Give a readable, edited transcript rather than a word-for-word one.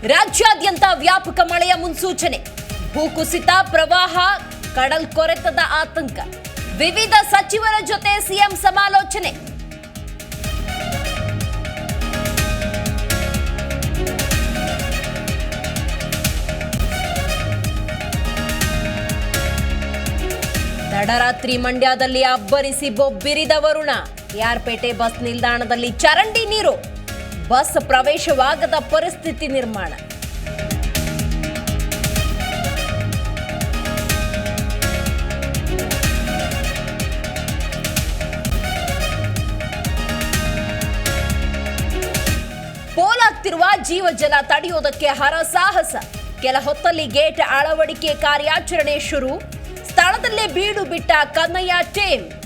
ರಾಜ್ಯಾದ್ಯಂತ ವ್ಯಾಪಕ ಮಳೆಯ ಮುನ್ಸೂಚನೆ. ಭೂಕುಸಿತ, ಪ್ರವಾಹ, ಕಡಲ್ಕೊರೆತದ ಆತಂಕ. ವಿವಿಧ ಸಚಿವರ ಜೊತೆ ಸಿಎಂ ಸಮಾಲೋಚನೆ. ತಡರಾತ್ರಿ ಮಂಡ್ಯದಲ್ಲಿ ಅಬ್ಬರಿಸಿ ಬೊಬ್ಬಿರಿದ ವರುಣ. ಯಾರ್ಪೇಟೆ ಬಸ್ ನಿಲ್ದಾಣದಲ್ಲಿ ಚರಂಡಿ ನೀರು. ಬಸ್ ಪ್ರವೇಶವಾಗದ ಪರಿಸ್ಥಿತಿ ನಿರ್ಮಾಣ. ಪೋಲಾಗ್ತಿರುವ ಜೀವಜಲ ತಡೆಯೋದಕ್ಕೆ ಹರಸಾಹಸ. ಕೆಲ ಹೊತ್ತಲ್ಲಿ ಗೇಟ್ ಅಳವಡಿಕೆ ಕಾರ್ಯಾಚರಣೆ ಶುರು. ಸ್ಥಳದಲ್ಲೇ ಬೀಡು ಬಿಟ್ಟ ಕನ್ನಯ್ಯ ಟೀಮ್.